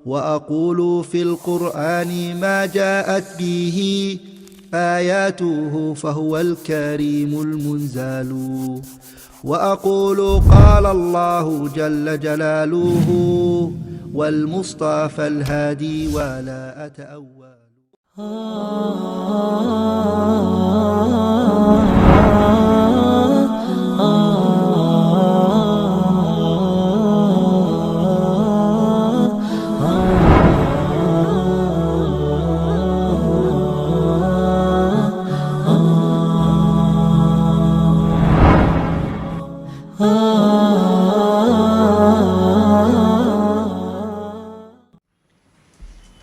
وأقول في القرآن ما جاءت به آياته فهو الكريم المنزل، وأقول قال الله جل جلاله والمصطفى الهادي ولا أتأول.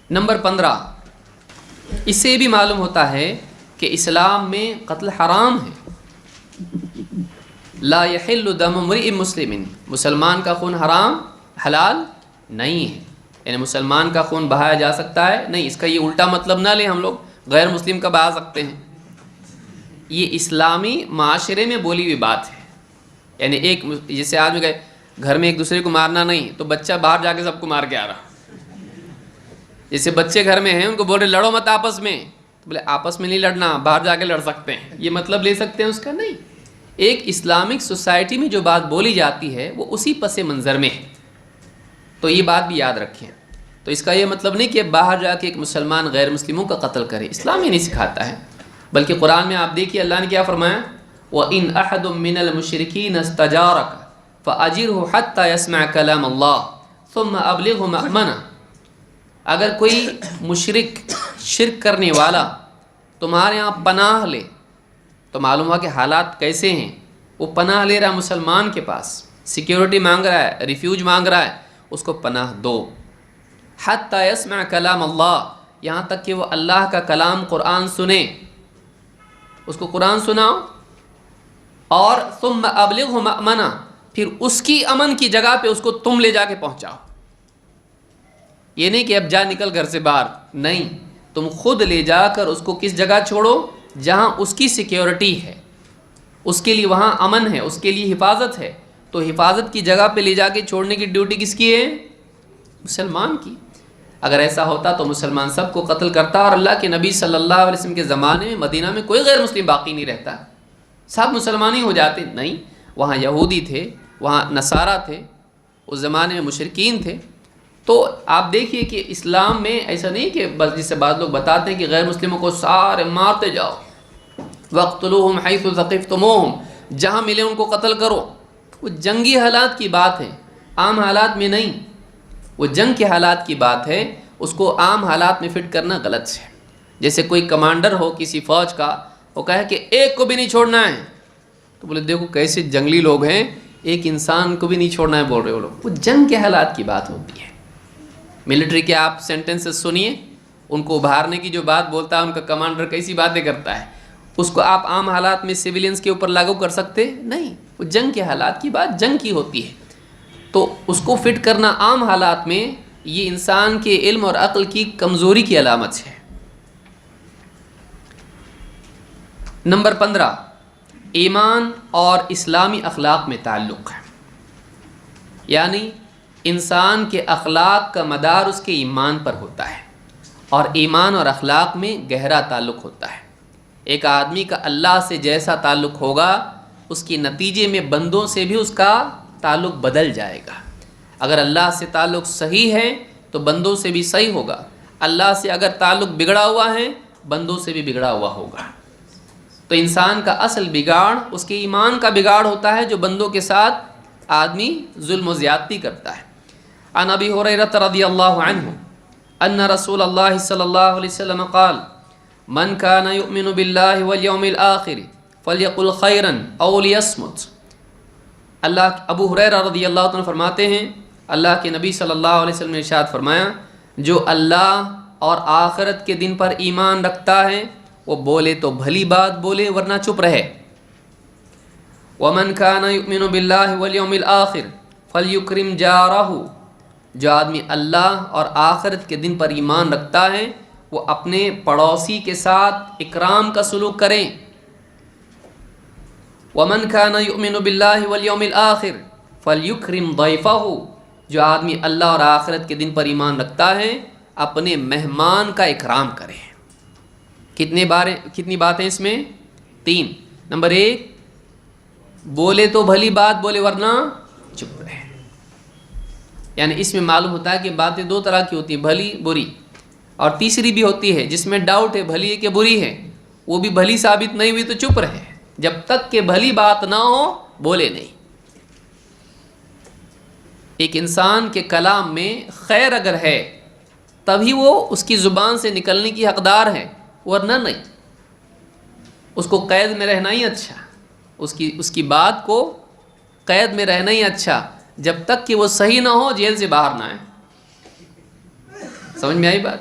نمبر 15، اس سے بھی معلوم ہوتا ہے کہ اسلام میں قتل حرام ہے۔ لا یحل دم امرئ مسلم، مسلمان کا خون حرام حلال نہیں ہے، یعنی مسلمان کا خون بہایا جا سکتا ہے نہیں، اس کا یہ الٹا مطلب نہ لیں ہم لوگ غیر مسلم کا بہا سکتے ہیں، یہ اسلامی معاشرے میں بولی ہوئی بات ہے۔ یعنی ایک جیسے آدمی کہے گھر میں ایک دوسرے کو مارنا نہیں تو بچہ باہر جا کے سب کو مار کے آ رہا، جیسے بچے گھر میں ہیں ان کو بول رہے لڑو مت آپس میں، تو بولے آپس میں نہیں لڑنا، باہر جا کے لڑ سکتے ہیں، یہ مطلب لے سکتے ہیں اس کا نہیں۔ ایک اسلامک سوسائٹی میں جو بات بولی جاتی ہے وہ اسی پس منظر میں ہے، تو یہ بات بھی یاد رکھیں۔ تو اس کا یہ مطلب نہیں کہ باہر جا کے ایک مسلمان غیر مسلموں کا قتل کرے، اسلام یہ نہیں سکھاتا ہے، بلکہ قرآن میں آپ دیکھیے اللہ نے کیا فرمایا، وَإِنْ أَحَدٌ مِّنَ الْمُشْرِكِينَ اسْتَجَارَكَ فَأَجِرْهُ حَتَّى يَسْمَعَ كَلَامَ اللَّهِ ثُمَّ أَبْلِغْهُ مَأْمَنَهُ۔ اگر کوئی مشرک شرک کرنے والا تمہارے ہاں پناہ لے، تو معلوم ہوا کہ حالات کیسے ہیں، وہ پناہ لے رہا مسلمان کے پاس، سیکیورٹی مانگ رہا ہے، ریفیوج مانگ رہا ہے، اس کو پناہ دو۔ حتی یسمع کلام اللہ، یہاں تک کہ وہ اللہ کا کلام قرآن سنے، اس کو قرآن سناؤ، اور ثم ابلغہ مأمنہ، پھر اس کی امن کی جگہ پہ اس کو تم لے جا کے پہنچاؤ۔ یہ نہیں کہ اب جا نکل گھر سے باہر، نہیں، تم خود لے جا کر اس کو کس جگہ چھوڑو جہاں اس کی سیکیورٹی ہے، اس کے لیے وہاں امن ہے، اس کے لیے حفاظت ہے، تو حفاظت کی جگہ پہ لے جا کے چھوڑنے کی ڈیوٹی کس کی ہے؟ مسلمان کی۔ اگر ایسا ہوتا تو مسلمان سب کو قتل کرتا، اور اللہ کے نبی صلی اللہ علیہ وسلم کے زمانے میں مدینہ میں کوئی غیر مسلم باقی نہیں رہتا، سب مسلمان ہی ہو جاتے۔ نہیں، وہاں یہودی تھے، وہاں نصارہ تھے، اس زمانے میں مشرکین تھے۔ تو آپ دیکھیے کہ اسلام میں ایسا نہیں کہ بس جس سے بعض لوگ بتاتے ہیں کہ غیر مسلموں کو سارے مارتے جاؤ، وَاقْتُلُوهُمْ حَيْثُ ثَقِفْتُمُوهُمْ، جہاں ملے ان کو قتل کرو۔ وہ جنگی حالات کی بات ہے، عام حالات میں نہیں، وہ جنگ کے حالات کی بات ہے، اس کو عام حالات میں فٹ کرنا غلط ہے۔ جیسے کوئی کمانڈر ہو کسی فوج کا، وہ کہے کہ ایک کو بھی نہیں چھوڑنا ہے، تو بولے دیکھو کیسے جنگلی لوگ ہیں، ایک انسان کو بھی نہیں چھوڑنا ہے بول رہے وہ لوگ، وہ جنگ کے حالات کی بات ہوتی ہے۔ ملٹری کے آپ سینٹنسز سنیے، ان کو ابھارنے کی جو بات بولتا ہے ان کا کمانڈر کیسی باتیں کرتا ہے، اس کو آپ عام حالات میں سویلینز کے اوپر لاگو کر سکتے نہیں، وہ جنگ کے حالات کی بات جنگ کی ہوتی ہے، تو اس کو فٹ کرنا عام حالات میں یہ انسان کے علم اور عقل کی کمزوری کی علامت ہے۔ نمبر 15، ایمان اور اسلامی اخلاق میں تعلق ہے، یعنی انسان کے اخلاق کا مدار اس کے ایمان پر ہوتا ہے، اور ایمان اور اخلاق میں گہرا تعلق ہوتا ہے۔ ایک آدمی کا اللہ سے جیسا تعلق ہوگا، اس کے نتیجے میں بندوں سے بھی اس کا تعلق بدل جائے گا۔ اگر اللہ سے تعلق صحیح ہے تو بندوں سے بھی صحیح ہوگا، اللہ سے اگر تعلق بگڑا ہوا ہے بندوں سے بھی بگڑا ہوا ہوگا۔ تو انسان کا اصل بگاڑ اس کے ایمان کا بگاڑ ہوتا ہے، جو بندوں کے ساتھ آدمی ظلم و زیادتی کرتا ہے۔ عن ابی ہریرہ رضی اللہ عنہ ان رسول اللہ صلی اللہ علیہ وسلم قال من کان یؤمن باللہ والیوم الآخر فلیقل خیرا او لیصمت۔ ابو ہریرہ رضی اللہ عنہ فرماتے ہیں اللہ کے نبی صلی اللہ علیہ وسلم نے ارشاد فرمایا، جو اللہ اور آخرت کے دن پر ایمان رکھتا ہے وہ بولے تو بھلی بات بولے ورنہ چپ رہے۔ ومن کان یؤمن باللہ والیوم الآخر فلیکرم جارہ، جو آدمی اللہ اور آخرت کے دن پر ایمان رکھتا ہے وہ اپنے پڑوسی کے ساتھ اکرام کا سلوک کریں۔ ومن کان یؤمن باللہ والیوم الآخر فلیکرم ضیفہ، جو آدمی اللہ اور آخرت کے دن پر ایمان رکھتا ہے اپنے مہمان کا اکرام کرے۔ کتنی باتیں اس میں؟ 3۔ نمبر 1، بولے تو بھلی بات بولے ورنہ چپ رہے۔ یعنی اس میں معلوم ہوتا ہے کہ باتیں 2 طرح کی ہوتی ہیں، بھلی بری، اور تیسری بھی ہوتی ہے جس میں ڈاؤٹ ہے بھلی ہے کہ بری ہے، وہ بھی بھلی ثابت نہیں ہوئی تو چپ رہے، جب تک کہ بھلی بات نہ ہو بولے نہیں۔ ایک انسان کے کلام میں خیر اگر ہے تبھی وہ اس کی زبان سے نکلنے کی حقدار ہے، ورنہ نہیں۔ اس کو قید میں رہنا ہی اچھا، اس کی بات کو قید میں رہنا ہی اچھا، جب تک کہ وہ صحیح نہ ہو جیل سے باہر نہ آئے۔ سمجھ میں آئی بات؟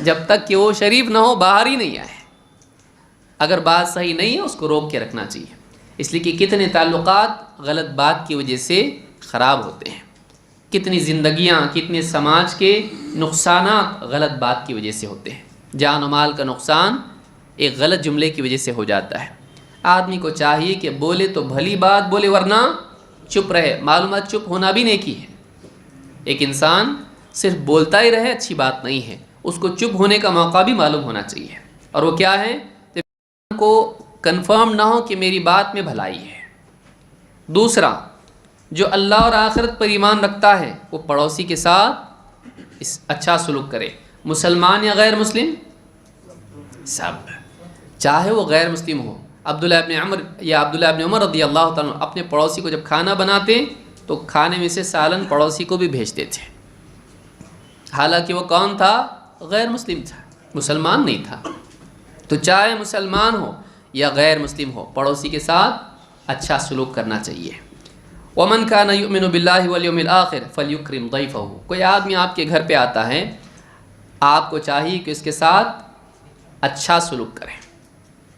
جب تک کہ وہ شریف نہ ہو باہر ہی نہیں آئے۔ اگر بات صحیح نہیں ہے اس کو روک کے رکھنا چاہیے، اس لیے کہ کتنے تعلقات غلط بات کی وجہ سے خراب ہوتے ہیں، کتنی زندگیاں، کتنے سماج کے نقصانات غلط بات کی وجہ سے ہوتے ہیں۔ جان و مال کا نقصان ایک غلط جملے کی وجہ سے ہو جاتا ہے۔ آدمی کو چاہیے کہ بولے تو بھلی بات بولے ورنہ چپ رہے۔ معلومات چپ ہونا بھی نیکی ہے۔ ایک انسان صرف بولتا ہی رہے اچھی بات نہیں ہے، اس کو چپ ہونے کا موقع بھی معلوم ہونا چاہیے۔ اور وہ کیا ہے کہ کو کنفرم نہ ہو کہ میری بات میں بھلائی ہے۔ دوسرا، جو اللہ اور آخرت پر ایمان رکھتا ہے وہ پڑوسی کے ساتھ اچھا سلوک کرے، مسلمان یا غیر مسلم، سب، چاہے وہ غیر مسلم ہو۔ عبداللہ ابن عمر رضی اللہ تعالیٰ عنہ اپنے پڑوسی کو جب کھانا بناتے تو کھانے میں سے سالن پڑوسی کو بھی بھیجتے تھے، حالانکہ وہ کون تھا؟ غیر مسلم تھا، مسلمان نہیں تھا۔ تو چاہے مسلمان ہو یا غیر مسلم ہو، پڑوسی کے ساتھ اچھا سلوک کرنا چاہیے۔ وَمَنْ كَانَ يُؤْمِنُ بِاللَّهِ وَالْيَوْمِ الْآخِرِ فَلْيُكْرِمْ ضَيْفَهُ۔ کوئی آدمی آپ کے گھر پہ آتا ہے، آپ کو چاہیے کہ اس کے ساتھ اچھا سلوک کریں۔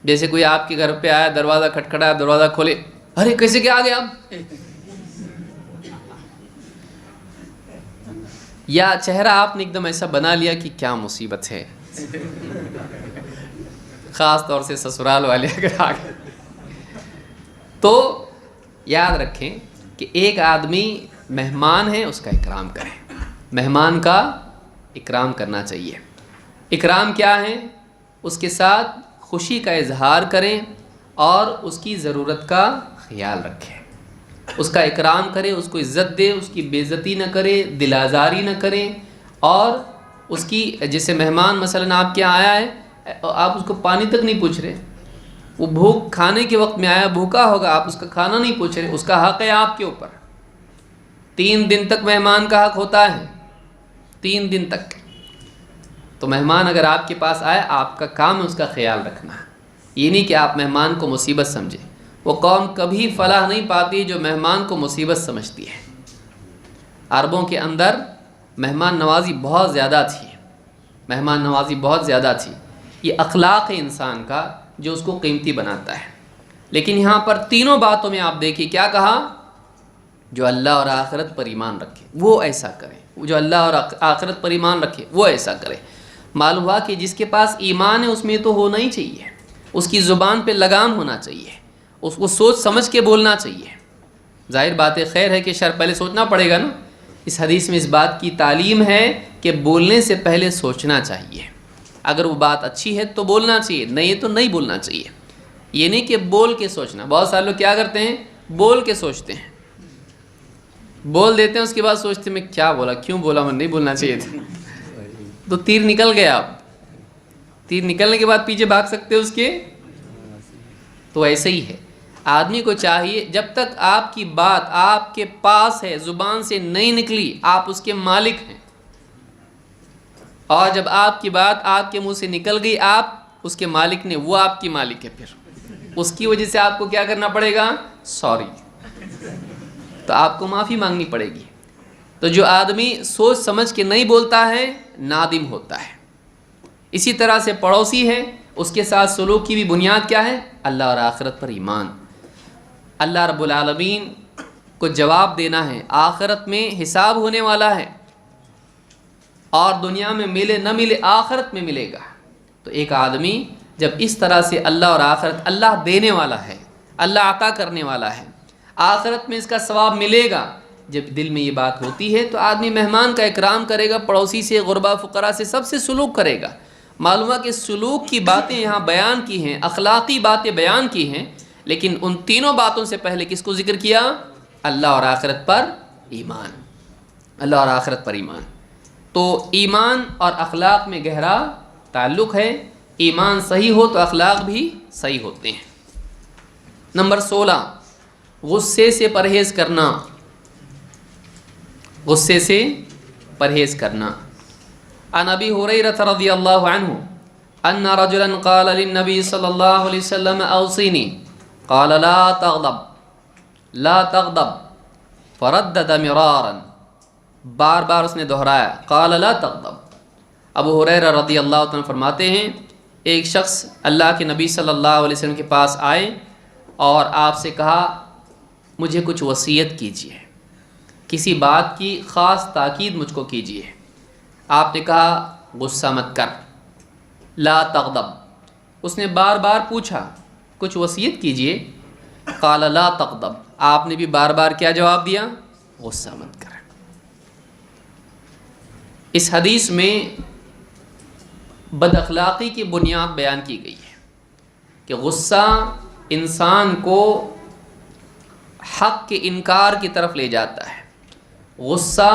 جیسے کوئی آپ کے گھر پہ آیا، دروازہ کھٹکھٹایا، دروازہ کھولے، ارے کیسے کیا آ گیا آپ، یا چہرہ آپ نے ایک دم ایسا بنا لیا کہ کیا مصیبت ہے، خاص طور سے سسرال والے اگر آ گئے، تو یاد رکھیں کہ ایک آدمی مہمان ہے، اس کا اکرام کریں، مہمان کا اکرام کرنا چاہیے۔ اکرام کیا ہے؟ اس کے ساتھ خوشی کا اظہار کریں اور اس کی ضرورت کا خیال رکھیں، اس کا اکرام کریں، اس کو عزت دے، اس کی بے عزتی نہ کرے، دل آزاری نہ کریں، اور اس کی جیسے مہمان مثلاً آپ کے یہاں آیا ہے، آپ اس کو پانی تک نہیں پوچھ رہے، وہ بھوک کھانے کے وقت میں آیا، بھوکا ہوگا، آپ اس کا کھانا نہیں پوچھ رہے، اس کا حق ہے آپ کے اوپر۔ 3 دن تک مہمان کا حق ہوتا ہے، 3 دن تک۔ تو مہمان اگر آپ کے پاس آئے، آپ کا کام ہے اس کا خیال رکھنا، یہ نہیں کہ آپ مہمان کو مصیبت سمجھیں۔ وہ قوم کبھی فلاح نہیں پاتی جو مہمان کو مصیبت سمجھتی ہے۔ عربوں کے اندر مہمان نوازی بہت زیادہ تھی، مہمان نوازی بہت زیادہ تھی، یہ اخلاق ہے انسان کا جو اس کو قیمتی بناتا ہے۔ لیکن یہاں پر تینوں باتوں میں آپ دیکھیے کیا کہا؟ جو اللہ اور آخرت پر ایمان رکھے وہ ایسا کرے، جو اللہ اور آخرت پر ایمان رکھے وہ ایسا کرے۔ معلوم ہوا کہ جس کے پاس ایمان ہے اس میں تو ہونا ہی چاہیے، اس کی زبان پہ لگام ہونا چاہیے، اس کو سوچ سمجھ کے بولنا چاہیے۔ ظاہر بات ہے، خیر ہے کہ شر پہلے سوچنا پڑے گا نا۔ اس حدیث میں اس بات کی تعلیم ہے کہ بولنے سے پہلے سوچنا چاہیے، اگر وہ بات اچھی ہے تو بولنا چاہیے، نہیں ہے تو نہیں بولنا چاہیے۔ یہ نہیں کہ بول کے سوچنا، بہت سارے لوگ کیا کرتے ہیں، بول کے سوچتے ہیں، بول دیتے ہیں، اس کے بعد سوچتے ہیں میں کیا بولا، کیوں بولا، میں نہیں بولنا چاہیے تھا، تو تیر نکل گیا۔ آپ تیر نکلنے کے بعد پیچھے بھاگ سکتے اس کے؟ تو ایسے ہی ہے، آدمی کو چاہیے جب تک آپ کی بات آپ کے پاس ہے، زبان سے نہیں نکلی، آپ اس کے مالک ہیں، اور جب آپ کی بات آپ کے منہ سے نکل گئی، آپ اس کے مالک نے، وہ آپ کی مالک ہے، پھر اس کی وجہ سے آپ کو کیا کرنا پڑے گا؟ سوری، تو آپ کو معافی مانگنی پڑے گی۔ تو جو آدمی سوچ سمجھ کے نہیں بولتا ہے نادم ہوتا ہے۔ اسی طرح سے پڑوسی ہے، اس کے ساتھ سلوک کی بھی بنیاد کیا ہے؟ اللہ اور آخرت پر ایمان۔ اللہ رب العالمین کو جواب دینا ہے، آخرت میں حساب ہونے والا ہے، اور دنیا میں ملے نہ ملے آخرت میں ملے گا۔ تو ایک آدمی جب اس طرح سے اللہ اور آخرت، اللہ دینے والا ہے، اللہ عطا کرنے والا ہے، آخرت میں اس کا ثواب ملے گا، جب دل میں یہ بات ہوتی ہے تو آدمی مہمان کا اکرام کرے گا، پڑوسی سے، غربا فقراء سے، سب سے سلوک کرے گا۔ معلوم ہے کہ سلوک کی باتیں یہاں بیان کی ہیں، اخلاقی باتیں بیان کی ہیں، لیکن ان تینوں باتوں سے پہلے کس کو ذکر کیا؟ اللہ اور آخرت پر ایمان، اللہ اور آخرت پر ایمان۔ تو ایمان اور اخلاق میں گہرا تعلق ہے، ایمان صحیح ہو تو اخلاق بھی صحیح ہوتے ہیں۔ نمبر 16، غصے سے پرہیز کرنا، غصے سے پرہیز کرنا۔ عن ابی ہریرہ رضی اللہ عنہ ان رجلا قال للنبی صلی اللہ علیہ وسلم اوصینی قال لا تغضب لا تغضب فردد مرارا، بار بار اس نے دہرایا قال لا تغضب۔ ابو ہریرہ رضی اللہ عنہ فرماتے ہیں ایک شخص اللہ کے نبی صلی اللہ علیہ وسلم کے پاس آئے اور آپ سے کہا مجھے کچھ وصیت کیجیے، کسی بات کی خاص تاکید مجھ کو کیجیے۔ آپ نے کہا غصہ مت کر، لا تغضب۔ اس نے بار بار پوچھا کچھ وصیت کیجیے، قال لا تغضب، آپ نے بھی بار بار کیا جواب دیا؟ غصہ مت کر۔ اس حدیث میں بد اخلاقی کی بنیاد بیان کی گئی ہے کہ غصہ انسان کو حق کے انکار کی طرف لے جاتا ہے، غصہ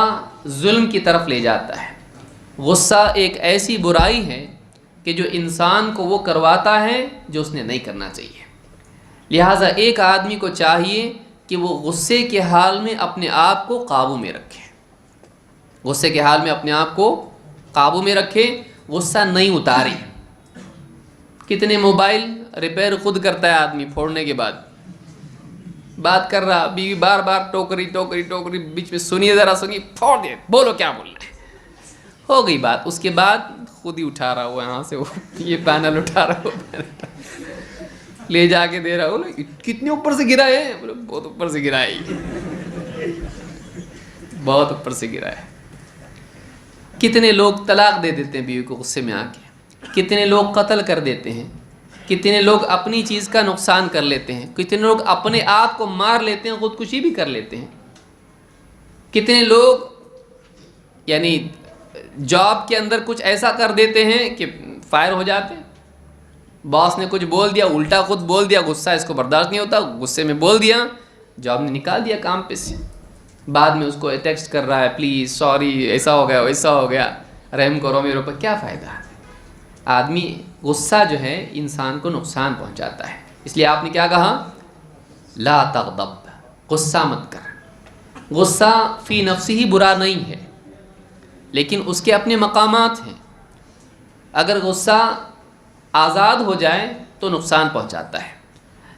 ظلم کی طرف لے جاتا ہے، غصہ ایک ایسی برائی ہے کہ جو انسان کو وہ کرواتا ہے جو اس نے نہیں کرنا چاہیے۔ لہٰذا ایک آدمی کو چاہیے کہ وہ غصے کے حال میں اپنے آپ کو قابو میں رکھے، غصے کے حال میں اپنے آپ کو قابو میں رکھے، غصہ نہیں اتارے۔ کتنے موبائل ریپیئر خود کرتا ہے آدمی پھوڑنے کے بعد، بات کر رہا، بیوی بار بار ٹوکری بیچ میں سنیے ذرا سنیے، پھوڑ دے، بولو کیا بولنا ہے، ہو گئی بات۔ اس کے بعد خود ہی اٹھا رہا ہو یہاں سے، وہ یہ پینل اٹھا رہا ہو، لے جا کے دے رہا ہو، کتنے اوپر سے گرا ہے؟ بولے بہت اوپر سے گرا ہے، بہت اوپر سے گرا ہے۔ کتنے لوگ طلاق دے دیتے ہیں بیوی کو غصے میں آ کے، کتنے لوگ قتل کر دیتے ہیں، کتنے لوگ اپنی چیز کا نقصان کر لیتے ہیں، کتنے لوگ اپنے آپ کو مار لیتے ہیں، خودکشی بھی کر لیتے ہیں، کتنے لوگ یعنی جاب کے اندر کچھ ایسا کر دیتے ہیں کہ فائر ہو جاتے ہیں۔ باس نے کچھ بول دیا، الٹا خود بول دیا، غصہ اس کو برداشت نہیں ہوتا، غصے میں بول دیا، جاب نے نکال دیا کام پہ سے، بعد میں اس کو ٹیکسٹ کر رہا ہے پلیز سوری، ایسا ہو گیا ویسا ہو گیا، رحم کرو میرے اوپر۔ کیا فائدہ؟ آدمی غصہ جو ہے انسان کو نقصان پہنچاتا ہے، اس لیے آپ نے کیا کہا؟ لا تغضب، غصہ مت کر۔ غصہ فی نفسی ہی برا نہیں ہے، لیکن اس کے اپنے مقامات ہیں۔ اگر غصہ آزاد ہو جائے تو نقصان پہنچاتا ہے،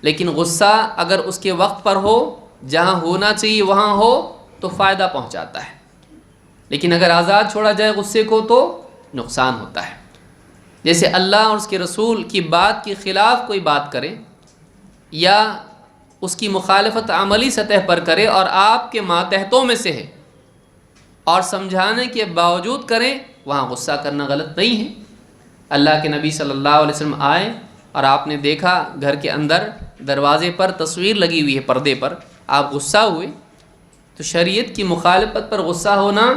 لیکن غصہ اگر اس کے وقت پر ہو، جہاں ہونا چاہیے وہاں ہو تو فائدہ پہنچاتا ہے، لیکن اگر آزاد چھوڑا جائے غصے کو تو نقصان ہوتا ہے۔ جیسے اللہ اور اس کے رسول کی بات کے خلاف کوئی بات کرے یا اس کی مخالفت عملی سطح پر کرے اور آپ کے ماتحتوں میں سے ہے اور سمجھانے کے باوجود کریں، وہاں غصہ کرنا غلط نہیں ہے۔ اللہ کے نبی صلی اللہ علیہ وسلم آئے اور آپ نے دیکھا گھر کے اندر دروازے پر تصویر لگی ہوئی ہے پردے پر، آپ غصہ ہوئے، تو شریعت کی مخالفت پر غصہ ہونا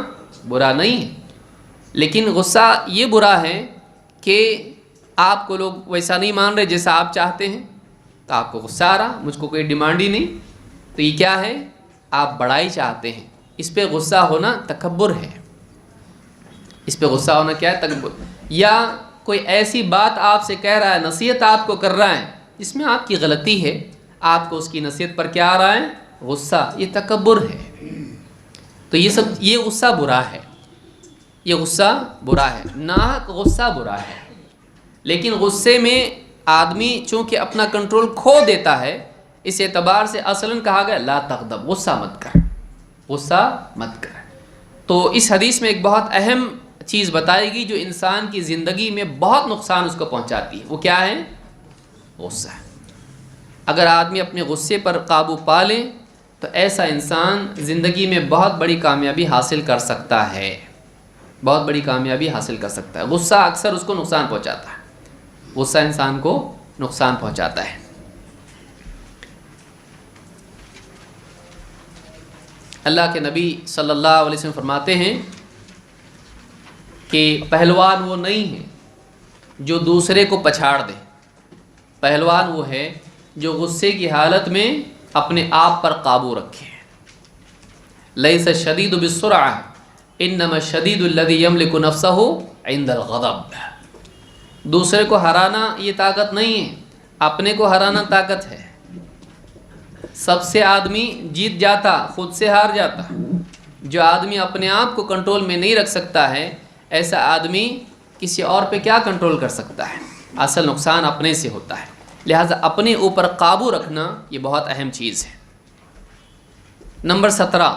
برا نہیں ہے، لیکن غصہ یہ برا ہے کہ آپ کو لوگ ویسا نہیں مان رہے جیسا آپ چاہتے ہیں، تو آپ کو غصہ آ رہا، مجھ کو کوئی ڈیمانڈ ہی نہیں، تو یہ کیا ہے؟ آپ بڑائی چاہتے ہیں۔ اس پہ غصہ ہونا تکبر ہے، اس پہ غصہ ہونا کیا ہے؟ تکبر۔ یا کوئی ایسی بات آپ سے کہہ رہا ہے، نصیحت آپ کو کر رہا ہے، اس میں آپ کی غلطی ہے، آپ کو اس کی نصیحت پر کیا آ رہا ہے؟ غصہ، یہ تکبر ہے۔ تو یہ غصہ برا ہے، یہ غصہ برا ہے، ناحق غصہ برا ہے۔ لیکن غصے میں آدمی چونکہ اپنا کنٹرول کھو دیتا ہے، اس اعتبار سے اصلاً کہا گیا لا تغضب، غصہ مت کر، غصہ مت کر۔ تو اس حدیث میں ایک بہت اہم چیز بتائے گی جو انسان کی زندگی میں بہت نقصان اس کو پہنچاتی ہے، وہ کیا ہے؟ غصہ۔ اگر آدمی اپنے غصے پر قابو پا لے تو ایسا انسان زندگی میں بہت بڑی کامیابی حاصل کر سکتا ہے، بہت بڑی کامیابی حاصل کر سکتا ہے۔ غصہ اکثر اس کو نقصان پہنچاتا ہے، غصہ انسان کو نقصان پہنچاتا ہے۔ اللہ کے نبی صلی اللہ علیہ وسلم فرماتے ہیں کہ پہلوان وہ نہیں ہے جو دوسرے کو پچھاڑ دے، پہلوان وہ ہے جو غصے کی حالت میں اپنے آپ پر قابو رکھے۔ لیس الشدید بالسرعہ انما الشدید الذی یملک نفسہ عند الغضب۔ دوسرے کو ہرانا یہ طاقت نہیں ہے، اپنے کو ہرانا طاقت ہے۔ سب سے آدمی جیت جاتا، خود سے ہار جاتا۔ جو آدمی اپنے آپ کو کنٹرول میں نہیں رکھ سکتا ہے، ایسا آدمی کسی اور پہ کیا کنٹرول کر سکتا ہے؟ اصل نقصان اپنے سے ہوتا ہے۔ لہٰذا اپنے اوپر قابو رکھنا یہ بہت اہم چیز ہے۔ نمبر 17،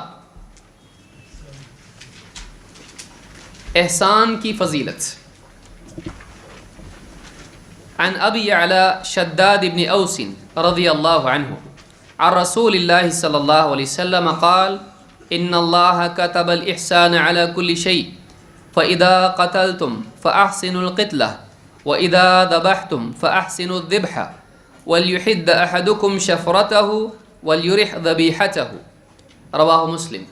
احسان کی فضیلت۔ عن ابی اعلی شداد بن اوس رضی اللہ عنہ عن رسول اللہ صلی اللہ علیہ وسلم قال ان اللہ كتب الاحسان على كل شيء فاذا قتلتم فاحسنوا القتلة واذا ذبحتم فاحسنوا الذبح وليحد احدكم شفرته وليرح ذبيحته، رواہ مسلم۔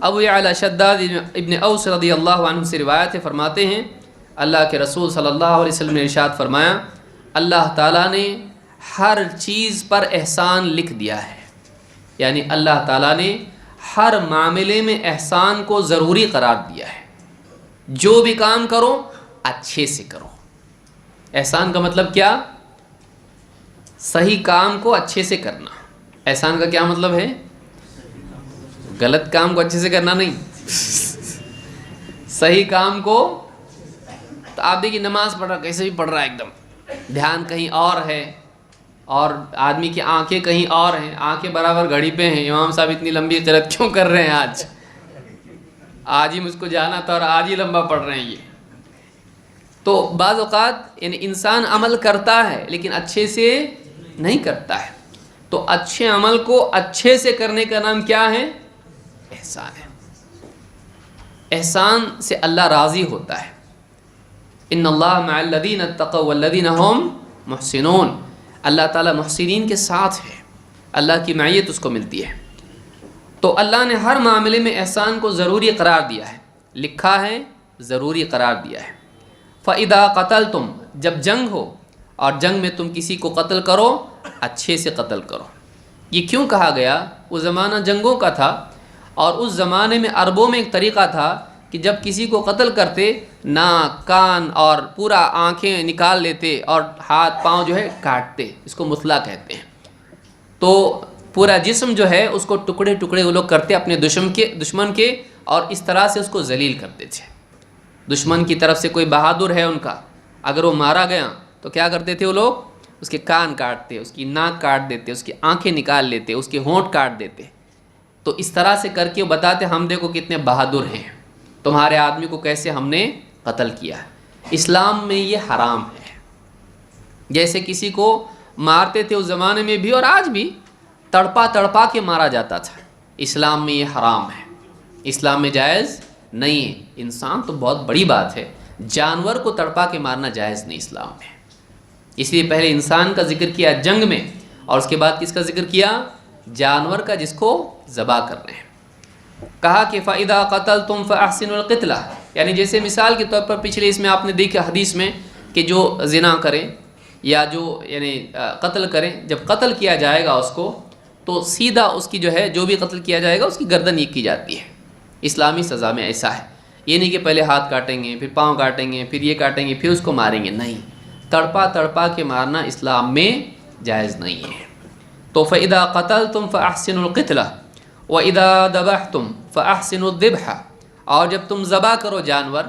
ابو اعلی شداد ابن اوس رضی اللہ عنہ سے روایت فرماتے ہیں اللہ کے رسول صلی اللہ علیہ وسلم نے ارشاد فرمایا اللہ تعالیٰ نے ہر چیز پر احسان لکھ دیا ہے، یعنی اللہ تعالیٰ نے ہر معاملے میں احسان کو ضروری قرار دیا ہے۔ جو بھی کام کرو اچھے سے کرو۔ احسان کا مطلب کیا؟ صحیح کام کو اچھے سے کرنا۔ احسان کا کیا مطلب ہے؟ غلط کام کو اچھے سے کرنا نہیں، صحیح کام کو۔ تو آپ دیکھیے نماز پڑھ رہا، کیسے بھی پڑھ رہا ہے، ایک دم دھیان کہیں اور ہے، اور آدمی کی آنکھیں کہیں اور ہیں، آنکھیں برابر گھڑی پہ ہیں۔ امام صاحب اتنی لمبی قرأت کیوں کر رہے ہیں؟ آج ہی مجھ کو جانا تھا اور آج ہی لمبا پڑھ رہے ہیں یہ۔ تو بعض اوقات یعنی انسان عمل کرتا ہے لیکن اچھے سے نہیں کرتا ہے، تو اچھے عمل کو اچھے سے کرنے کا نام کیا ہے؟ احسان ہے۔ احسان سے اللہ راضی ہوتا ہے۔ ان اللہ مع الذین اتقوا والذین هم محسنون، اللہ تعالیٰ محسنین کے ساتھ ہے، اللہ کی معیت اس کو ملتی ہے۔ تو اللہ نے ہر معاملے میں احسان کو ضروری قرار دیا ہے، لکھا ہے، ضروری قرار دیا ہے۔ فَإِذَا قَتَلْتُمْ، جب جنگ ہو اور جنگ میں تم کسی کو قتل کرو اچھے سے قتل کرو۔ یہ کیوں کہا گیا؟ وہ زمانہ جنگوں کا تھا، اور اس زمانے میں عربوں میں ایک طریقہ تھا کہ جب کسی کو قتل کرتے ناک کان اور پورا آنکھیں نکال لیتے اور ہاتھ پاؤں جو ہے کاٹتے، اس کو مثلا کہتے ہیں۔ تو پورا جسم جو ہے اس کو ٹکڑے ٹکڑے وہ لوگ کرتے اپنے دشمن کے، اور اس طرح سے اس کو ذلیل کرتے تھے۔ دشمن کی طرف سے کوئی بہادر ہے ان کا، اگر وہ مارا گیا تو کیا کرتے تھے وہ لوگ؟ اس کے کان کاٹتے، اس کی ناک کاٹ دیتے، اس کی آنکھیں نکال لیتے، اس کے ہونٹ کاٹ دیتے۔ تو اس طرح سے کر کے وہ بتاتے ہم دیکھو کتنے بہادر ہیں، تمہارے آدمی کو کیسے ہم نے قتل کیا۔ اسلام میں یہ حرام ہے۔ جیسے کسی کو مارتے تھے اس زمانے میں بھی اور آج بھی تڑپا تڑپا کے مارا جاتا تھا، اسلام میں یہ حرام ہے، اسلام میں جائز نہیں ہے۔ انسان تو بہت بڑی بات ہے، جانور کو تڑپا کے مارنا جائز نہیں اسلام میں۔ اس لیے پہلے انسان کا ذکر کیا جنگ میں، اور اس کے بعد کس کا ذکر کیا؟ جانور کا، جس کو ذبح کر رہے ہیں۔ کہا کہ فَإِذَا قَتَلْتُمْ فَأَحْسِنُوا الْقِتْلَةَ، یعنی جیسے مثال کے طور پر پچھلے اس میں آپ نے دیکھا حدیث میں کہ جو زنا کرے یا جو یعنی قتل کرے، جب قتل کیا جائے گا اس کو تو سیدھا اس کی جو ہے جو بھی قتل کیا جائے گا اس کی گردن یہ کی جاتی ہے۔ اسلامی سزا میں ایسا ہے، یہ نہیں کہ پہلے ہاتھ کاٹیں گے پھر پاؤں کاٹیں گے پھر یہ کاٹیں گے پھر اس کو ماریں گے، نہیں، تڑپا تڑپا کے مارنا اسلام میں جائز نہیں ہے۔ تو فَإِذَا قَتَلْتُمْ فَأَحْسِنُوا الْقِتْلَةَ وَإِذَا ذَبَحْتُمْ فَأَحْسِنُوا الذِّبْحَ، اور جب تم ذبح کرو جانور،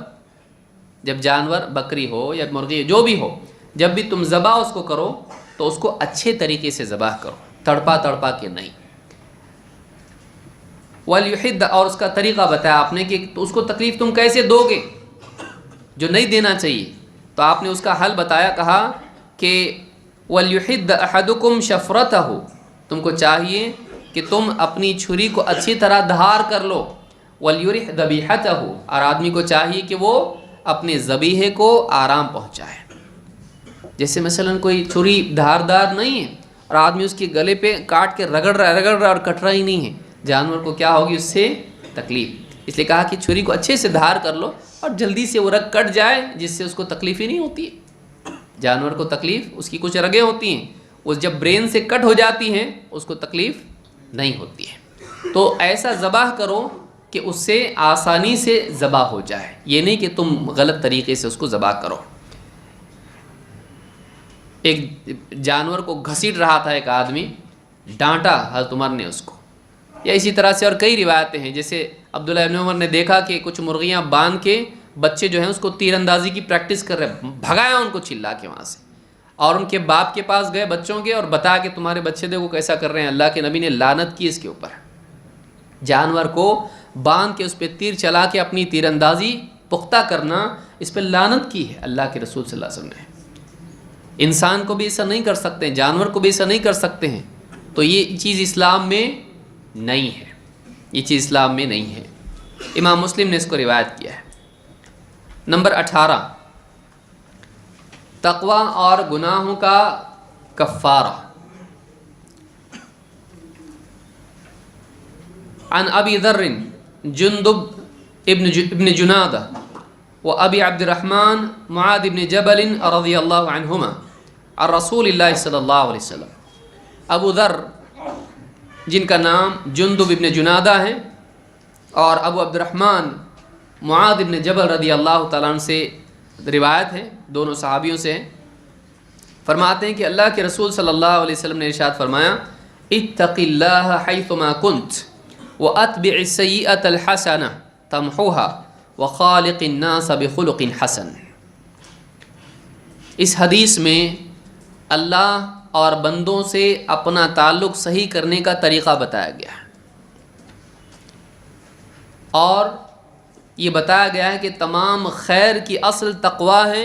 جب جانور بکری ہو یا مرغی جو بھی ہو، جب بھی تم ذبح اس کو کرو تو اس کو اچھے طریقے سے ذبح کرو، تڑپا تڑپا کے نہیں۔ وَلْيُحِدَّ، اور اس کا طریقہ بتایا آپ نے کہ تو اس کو تکلیف تم کیسے دو گے جو نہیں دینا چاہیے، تو آپ نے اس کا حل بتایا، کہا کہ وَلْيُحِدَّ أَحَدُكُمْ شَفْرَتَهُ، تم کو چاہیے کہ تم اپنی چھری کو اچھی طرح دھار کر لو، وَلْيُرِحْ ذَبِيحَتَهُ، اور آدمی کو چاہیے کہ وہ اپنے ذبیحے کو آرام پہنچائے۔ جیسے مثلا کوئی چھری دھاردار نہیں ہے اور آدمی اس کے گلے پہ کاٹ کے رگڑ رہا ہے اور کٹ رہا ہی نہیں ہے، جانور کو کیا ہوگی اس سے تکلیف، اس لیے کہا کہ چھری کو اچھے سے دھار کر لو اور جلدی سے وہ رگ کٹ جائے جس سے اس کو تکلیف ہی نہیں ہوتی ہے۔ جانور کو تکلیف، اس کی کچھ رگیں ہوتی ہیں، وہ جب برین سے کٹ ہو جاتی ہیں اس کو تکلیف نہیں ہوتی ہے۔ تو ایسا ذبح کرو کہ اس سے آسانی سے ذبح ہو جائے، یہ نہیں کہ تم غلط طریقے سے اس کو ذبح کرو۔ ایک جانور کو گھسیٹ رہا تھا ایک آدمی، ڈانٹا حضرت عمر نے اس کو، یا اسی طرح سے اور کئی روایتیں ہیں، جیسے عبداللہ ابن عمر نے دیکھا کہ کچھ مرغیاں باندھ کے بچے جو ہیں اس کو تیر اندازی کی پریکٹس کر رہے، بھگایا ان کو چلا کے وہاں سے، اور ان کے باپ کے پاس گئے بچوں کے اور بتا کہ تمہارے بچے دیکھو کیسا کر رہے ہیں، اللہ کے نبی نے لعنت کی اس کے اوپر۔ جانور کو باندھ کے اس پہ تیر چلا کے اپنی تیر اندازی پختہ کرنا، اس پہ لعنت کی ہے اللہ کے رسول صلی اللہ علیہ وسلم نے۔ انسان کو بھی ایسا نہیں کر سکتے ہیں، جانور کو بھی ایسا نہیں کر سکتے ہیں، تو یہ چیز اسلام میں نہیں ہے، یہ چیز اسلام میں نہیں ہے۔ امام مسلم نے اس کو روایت کیا ہے۔ نمبر 18، تقوی اور گناہوں کا کفارہ۔ عن ابی ذر جندب ابن جنادہ و ابی عبد الرحمن معاذ بن جبل رضی اللہ عنہما عن رسول اللہ صلی اللہ علیہ وسلم۔ ابو ذر جن کا نام جندب ابن جنادہ ہے اور ابو عبد الرحمن معاذ ابن جبل رضی اللہ تعالیٰ عنہ سے روایت ہے، دونوں صحابیوں سے ہیں، فرماتے ہیں کہ اللہ کے رسول صلی اللہ علیہ وسلم نے ارشاد فرمایا، اتق اللہ حیثما کنت واتبع السیئۃ الحسنہ تمحوها وخالق الناس بخلق حسن۔ اس حدیث میں اللہ اور بندوں سے اپنا تعلق صحیح کرنے کا طریقہ بتایا گیا ہے، اور یہ بتایا گیا ہے کہ تمام خیر کی اصل تقوی ہے،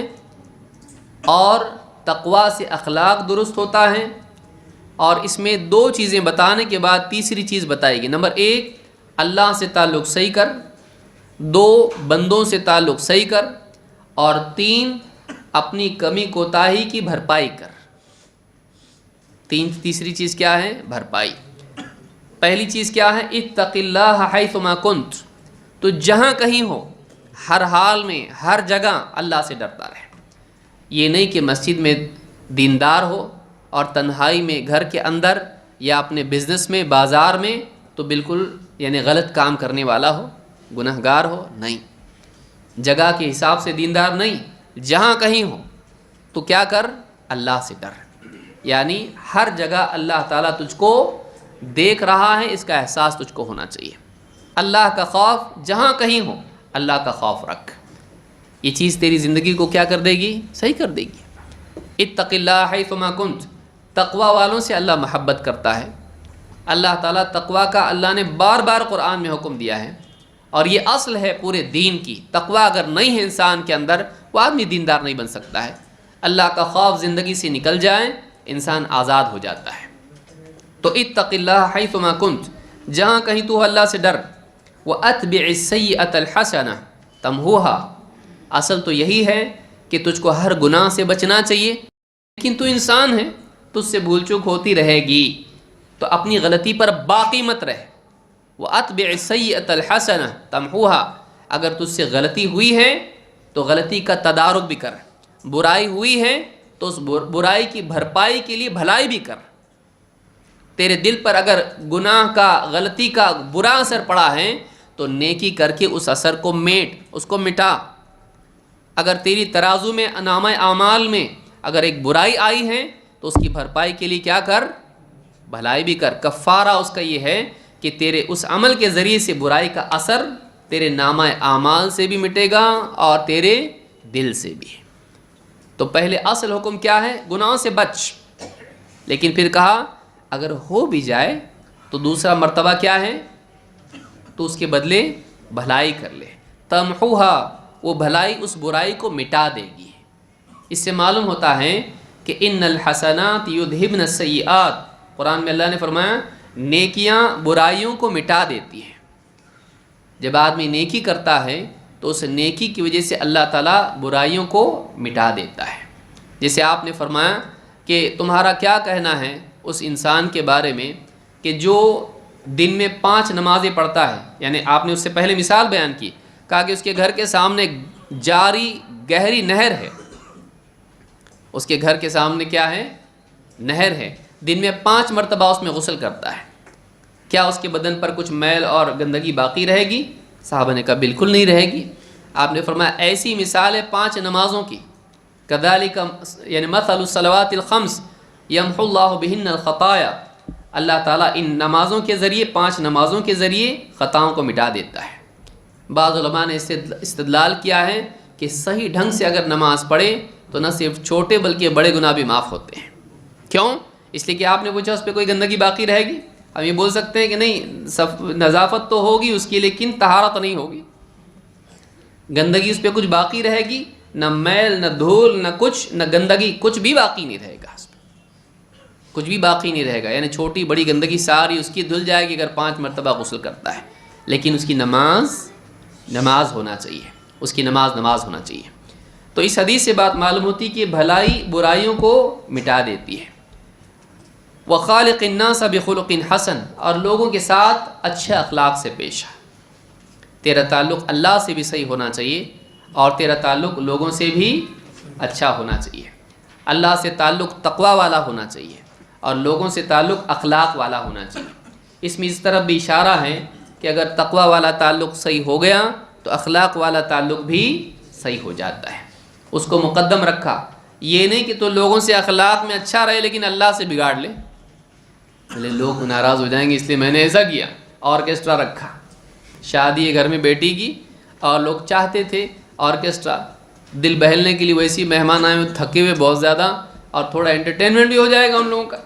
اور تقوی سے اخلاق درست ہوتا ہے، اور اس میں دو چیزیں بتانے کے بعد تیسری چیز بتائے گی۔ نمبر 1، اللہ سے تعلق صحیح کر، 2، بندوں سے تعلق صحیح کر، اور 3، اپنی کمی کوتاہی کی بھرپائی کر۔ تیسری چیز کیا ہے؟ بھرپائی۔ پہلی چیز کیا ہے؟ اتق اللہ حیثما کنت، تو جہاں کہیں ہو، ہر حال میں، ہر جگہ اللہ سے ڈرتا رہے۔ یہ نہیں کہ مسجد میں دیندار ہو اور تنہائی میں گھر کے اندر یا اپنے بزنس میں، بازار میں تو بالکل یعنی غلط کام کرنے والا ہو، گنہگار ہو، نہیں، جگہ کے حساب سے دیندار نہیں، جہاں کہیں ہو تو کیا کر؟ اللہ سے ڈر، یعنی ہر جگہ اللہ تعالیٰ تجھ کو دیکھ رہا ہے، اس کا احساس تجھ کو ہونا چاہیے۔ اللہ کا خوف جہاں کہیں ہو، اللہ کا خوف رکھ، یہ چیز تیری زندگی کو کیا کر دے گی؟ صحیح کر دے گی۔ اتق اللہ حیثما کنت، تقوی والوں سے اللہ محبت کرتا ہے۔ اللہ تعالیٰ تقوی کا اللہ نے بار بار قرآن میں حکم دیا ہے، اور یہ اصل ہے پورے دین کی۔ تقوی اگر نہیں ہے انسان کے اندر، وہ آدمی دیندار نہیں بن سکتا ہے۔ اللہ کا خوف زندگی سے نکل جائے، انسان آزاد ہو جاتا ہے۔ تو اتق اللہ حیثما کنت، جہاں کہیں تو اللہ سے ڈر، واتبع السیئۃ الحسنہ تمحوها، اصل تو یہی ہے کہ تجھ کو ہر گناہ سے بچنا چاہیے، لیکن تو انسان ہے، تجھ سے بھول چوک ہوتی رہے گی، تو اپنی غلطی پر باقی مت رہ۔ واتبع السیئۃ الحسنہ تمحوها، اگر تجھ سے غلطی ہوئی ہے تو غلطی کا تدارک بھی کر، برائی ہوئی ہے تو اس برائی کی بھرپائی کے لیے بھلائی بھی کر۔ تیرے دل پر اگر گناہ کا، غلطی کا برا اثر پڑا ہے تو نیکی کر کے اس اثر کو اس کو مٹا۔ اگر تیری ترازو میں، نامہ اعمال میں اگر ایک برائی آئی ہے تو اس کی بھرپائی کے لیے کیا کر؟ بھلائی بھی کر۔ کفارہ اس کا یہ ہے کہ تیرے اس عمل کے ذریعے سے برائی کا اثر تیرے نامہ اعمال سے بھی مٹے گا اور تیرے دل سے بھی۔ تو پہلے اصل حکم کیا ہے؟ گناہوں سے بچ، لیکن پھر کہا اگر ہو بھی جائے تو دوسرا مرتبہ کیا ہے؟ تو اس کے بدلے بھلائی کر لے۔ تمحوها، وہ بھلائی اس برائی کو مٹا دے گی۔ اس سے معلوم ہوتا ہے کہ ان الحسنات یذہبن السیئات، قرآن میں اللہ نے فرمایا نیکیاں برائیوں کو مٹا دیتی ہیں۔ جب آدمی نیکی کرتا ہے تو اس نیکی کی وجہ سے اللہ تعالیٰ برائیوں کو مٹا دیتا ہے۔ جیسے آپ نے فرمایا کہ تمہارا کیا کہنا ہے اس انسان کے بارے میں کہ جو دن میں 5 نمازیں پڑھتا ہے، یعنی آپ نے اس سے پہلے مثال بیان کی، کہا کہ اس کے گھر کے سامنے جاری گہری نہر ہے، اس کے گھر کے سامنے کیا ہے؟ نہر ہے، دن میں 5 مرتبہ اس میں غسل کرتا ہے، کیا اس کے بدن پر کچھ میل اور گندگی باقی رہے گی؟ صحابہ نے کہا بالکل نہیں رہے گی۔ آپ نے فرمایا ایسی مثال ہے 5 نمازوں کی، کذالک یعنی مثل الصلوات الخمس یمحو اللہ بہن الخطایا، اللہ تعالیٰ ان نمازوں کے ذریعے 5 نمازوں کے ذریعے خطاؤں کو مٹا دیتا ہے۔ بعض علماء نے اس سے استدلال کیا ہے کہ صحیح ڈھنگ سے اگر نماز پڑھے تو نہ صرف چھوٹے بلکہ بڑے گناہ بھی معاف ہوتے ہیں۔ کیوں؟ اس لیے کہ آپ نے پوچھا اس پہ کوئی گندگی باقی رہے گی؟ ہم یہ بول سکتے ہیں کہ نہیں، نظافت تو ہوگی اس کی لیکن طہارت نہیں ہوگی، گندگی اس پہ کچھ باقی رہے گی، نہ میل نہ دھول نہ کچھ، نہ گندگی، کچھ بھی باقی نہیں رہے گا، اس پہ کچھ بھی باقی نہیں رہے گا، یعنی چھوٹی بڑی گندگی ساری اس کی دھل جائے گی اگر 5 مرتبہ غسل کرتا ہے، لیکن اس کی نماز ہونا چاہیے، اس کی نماز ہونا چاہیے۔ تو اس حدیث سے بات معلوم ہوتی کہ بھلائی برائیوں کو مٹا دیتی ہے۔ وَخَالِقِ النَّاسَ بِخُلُقٍ حَسَن، اور لوگوں کے ساتھ اچھے اخلاق سے پیش آ، تیرا تعلق اللہ سے بھی صحیح ہونا چاہیے اور تیرا تعلق لوگوں سے بھی اچھا ہونا چاہیے۔ اللہ سے تعلق تقوی والا ہونا چاہیے اور لوگوں سے تعلق اخلاق والا ہونا چاہیے۔ اس میں اس طرف بھی اشارہ ہے کہ اگر تقوی والا تعلق صحیح ہو گیا تو اخلاق والا تعلق بھی صحیح ہو جاتا ہے، اس کو مقدم رکھا۔ یہ نہیں کہ تو لوگوں سے اخلاق میں اچھا رہے لیکن اللہ سے بگاڑ لے، لوگ ناراض ہو جائیں گے اس لیے میں نے ایسا کیا، آرکیسٹرا رکھا، شادی ہے گھر میں بیٹی کی اور لوگ چاہتے تھے آرکیسٹرا، دل بہلنے کے لیے ویسی مہمان آئے ہوئے تھکے ہوئے بہت زیادہ، اور تھوڑا انٹرٹینمنٹ بھی ہو جائے گا ان لوگوں کا،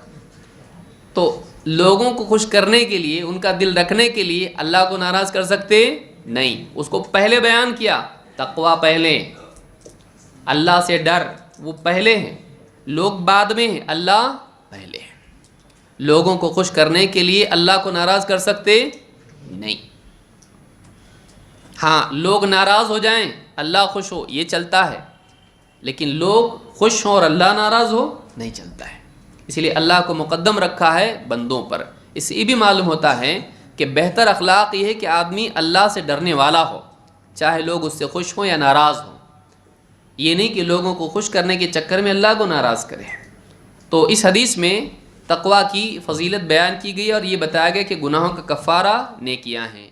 تو لوگوں کو خوش کرنے کے لیے، ان کا دل رکھنے کے لیے اللہ کو ناراض کر سکتے نہیں۔ اس کو پہلے بیان کیا، تقوی پہلے، اللہ سے ڈر وہ پہلے ہیں، لوگ بعد میں ہیں، اللہ پہلے ہیں۔ لوگوں کو خوش کرنے کے لیے اللہ کو ناراض کر سکتے نہیں۔ ہاں لوگ ناراض ہو جائیں اللہ خوش ہو، یہ چلتا ہے، لیکن لوگ خوش ہوں اور اللہ ناراض ہو نہیں چلتا ہے۔ اس لیے اللہ کو مقدم رکھا ہے بندوں پر۔ اس سے یہ بھی معلوم ہوتا ہے کہ بہتر اخلاق یہ ہے کہ آدمی اللہ سے ڈرنے والا ہو، چاہے لوگ اس سے خوش ہوں یا ناراض ہوں، یہ نہیں کہ لوگوں کو خوش کرنے کے چکر میں اللہ کو ناراض کرے۔ تو اس حدیث میں تقوی کی فضیلت بیان کی گئی اور یہ بتایا گیا کہ گناہوں کا کفارہ نیکیاں ہیں۔